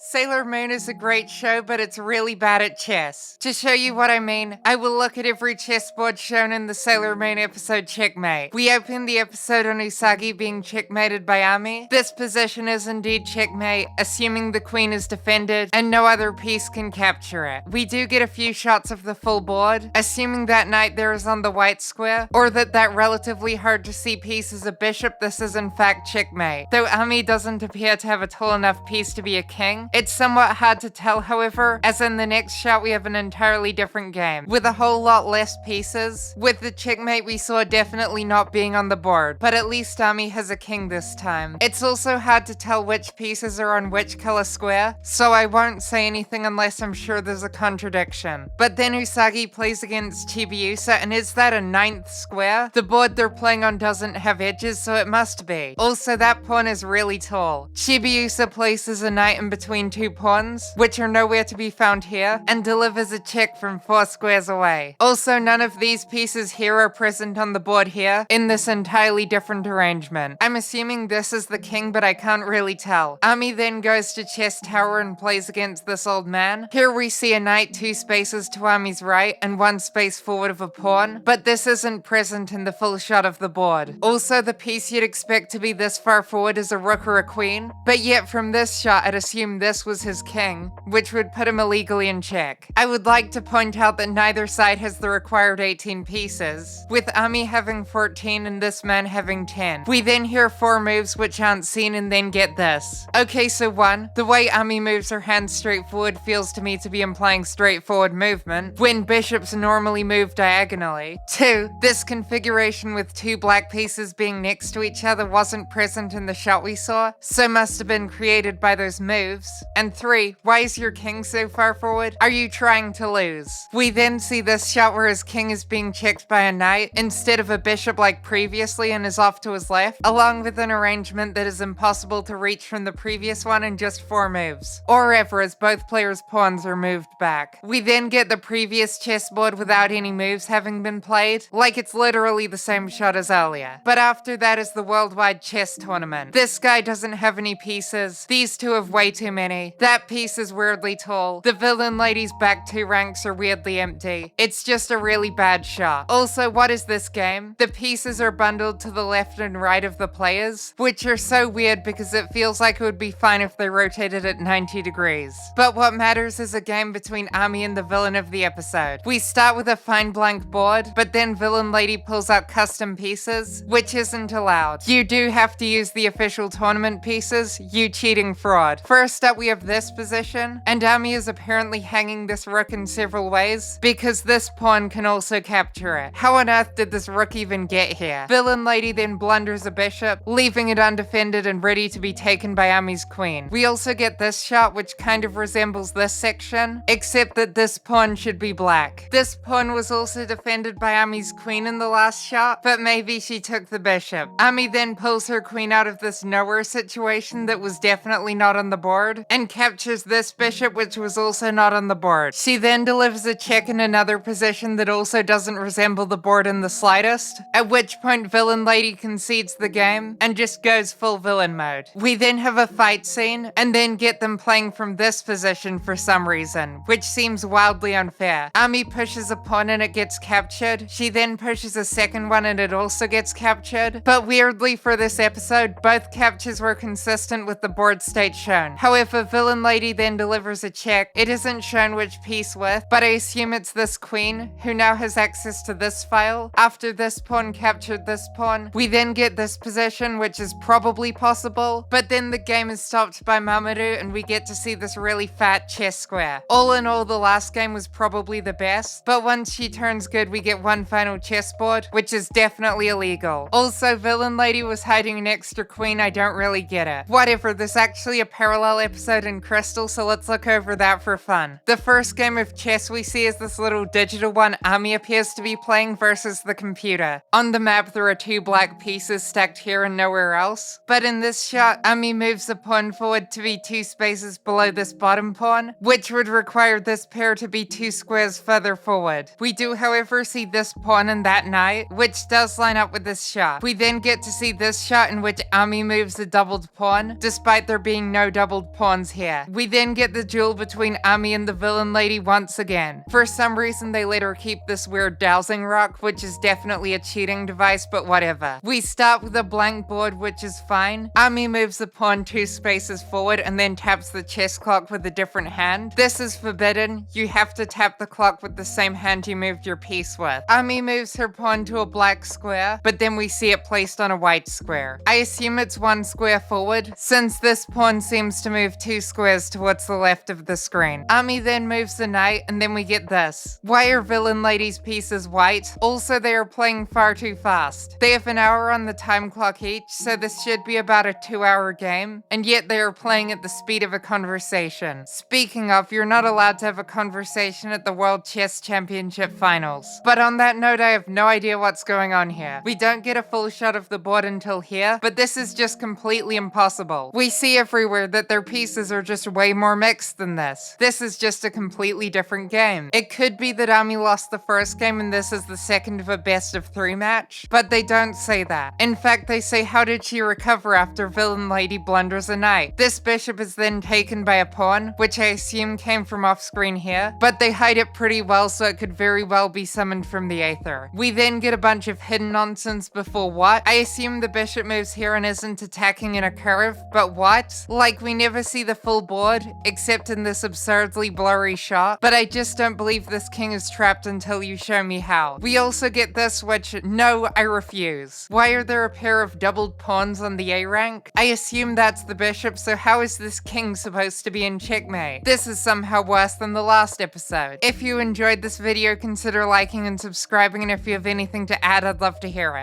Sailor Moon is a great show, but it's really bad at chess. To show you what I mean, I will look at every chessboard shown in the Sailor Moon episode Checkmate. We open the episode on Usagi being checkmated by Ami. This position is indeed checkmate, assuming the queen is defended and no other piece can capture it. We do get a few shots of the full board, assuming that knight there is on the white square, or that relatively hard to see piece is a bishop. This is in fact checkmate. Though Ami doesn't appear to have a tall enough piece to be a king, it's somewhat hard to tell, however, as in the next shot we have an entirely different game, with a whole lot less pieces, with the checkmate we saw definitely not being on the board, but at least Ami has a king this time. It's also hard to tell which pieces are on which color square, so I won't say anything unless I'm sure there's a contradiction. But then Usagi plays against Chibiusa, and is that a 9th square? The board they're playing on doesn't have edges, so it must be. Also, that pawn is really tall. Chibiusa places a knight in between two pawns, which are nowhere to be found here, and delivers a check from 4 squares away. Also, none of these pieces here are present on the board here, in this entirely different arrangement. I'm assuming this is the king, but I can't really tell. Ami then goes to chess tower and plays against this old man. Here we see a knight 2 spaces to Ami's right, and 1 space forward of a pawn, but this isn't present in the full shot of the board. Also, the piece you'd expect to be this far forward is a rook or a queen, but yet from this shot I'd assume this was his king, which would put him illegally in check. I would like to point out that neither side has the required 18 pieces, with Ami having 14 and this man having 10. We then hear 4 moves which aren't seen and then get this. Okay, so 1, the way Ami moves her hands straight forward feels to me to be implying straightforward movement, when bishops normally move diagonally. 2, this configuration with 2 black pieces being next to each other wasn't present in the shot we saw, so must have been created by those moves. And 3, why is your king so far forward? Are you trying to lose? We then see this shot where his king is being checked by a knight instead of a bishop like previously and is off to his left, along with an arrangement that is impossible to reach from the previous one in just 4 moves, or ever, as both players' pawns are moved back. We then get the previous chessboard without any moves having been played, like it's literally the same shot as earlier. But after that is the worldwide chess tournament. This guy doesn't have any pieces, these two have way too many, that piece is weirdly tall, the villain lady's back 2 ranks are weirdly empty. It's just a really bad shot. Also, what is this game? The pieces are bundled to the left and right of the players, which are so weird because it feels like it would be fine if they rotated at 90 degrees. But what matters is a game between Ami and the villain of the episode. We start with a fine blank board, but then villain lady pulls out custom pieces, which isn't allowed. You do have to use the official tournament pieces, you cheating fraud. First up we have this position, and Ami is apparently hanging this rook in several ways, because this pawn can also capture it. How on earth did this rook even get here? Villain lady then blunders a bishop, leaving it undefended and ready to be taken by Ami's queen. We also get this shot which kind of resembles this section, except that this pawn should be black. This pawn was also defended by Ami's queen in the last shot, but maybe she took the bishop. Ami then pulls her queen out of this nowhere situation that was definitely not on the board, and captures this bishop which was also not on the board. She then delivers a check in another position that also doesn't resemble the board in the slightest, at which point villain lady concedes the game and just goes full villain mode. We then have a fight scene, and then get them playing from this position for some reason, which seems wildly unfair. Ami pushes a pawn and it gets captured. She then pushes a second one and it also gets captured. But weirdly for this episode, both captures were consistent with the board state shown. However, villain lady then delivers a check. It isn't shown which piece with, but I assume it's this queen, who now has access to this file. After this pawn captured this pawn, we then get this position, which is probably possible, but then the game is stopped by Mamoru and we get to see this really fat chess square. All in all, the last game was probably the best, but once she turns good, we get one final chessboard, which is definitely illegal. Also, villain lady was hiding an extra queen, I don't really get it. Whatever, there's actually a parallel episode in Crystal, so let's look over that for fun. The first game of chess we see is this little digital one Ami appears to be playing versus the computer. On the map, there are 2 black pieces stacked here and nowhere else, but in this shot, Ami moves the pawn forward to be 2 spaces below this bottom pawn, which would require this pair to be 2 squares further forward. We do, however, see this pawn and that knight, which does line up with this shot. We then get to see this shot in which Ami moves the doubled pawn, despite there being no doubled pawn pawns here. We then get the duel between Ami and the villain lady once again. For some reason, they let her keep this weird dowsing rock, which is definitely a cheating device, but whatever. We start with a blank board, which is fine. Ami moves the pawn 2 spaces forward and then taps the chess clock with a different hand. This is forbidden. You have to tap the clock with the same hand you moved your piece with. Ami moves her pawn to a black square, but then we see it placed on a white square. I assume it's 1 square forward, since this pawn seems to move 2 squares towards the left of the screen. Ami then moves the knight, and then we get this. Why are villain lady's pieces white? Also, they are playing far too fast. They have an hour on the time clock each, so this should be about a 2-hour game, and yet they are playing at the speed of a conversation. Speaking of, you're not allowed to have a conversation at the World Chess Championship Finals. But on that note, I have no idea what's going on here. We don't get a full shot of the board until here, but this is just completely impossible. We see everywhere that their pieces are just way more mixed than this. This is just a completely different game. It could be that Ami lost the first game and this is the second of a best of 3 match, but they don't say that. In fact, they say how did she recover after villain lady blunders a knight. This bishop is then taken by a pawn, which I assume came from off screen here, but they hide it pretty well so it could very well be summoned from the aether. We then get a bunch of hidden nonsense before what? I assume the bishop moves here and isn't attacking in a curve, but what? Like we never see the full board, except in this absurdly blurry shot, but I just don't believe this king is trapped until you show me how. We also get this, which, no, I refuse. Why are there a pair of doubled pawns on the A rank? I assume that's the bishop, so how is this king supposed to be in checkmate? This is somehow worse than the last episode. If you enjoyed this video, consider liking and subscribing, and if you have anything to add, I'd love to hear it.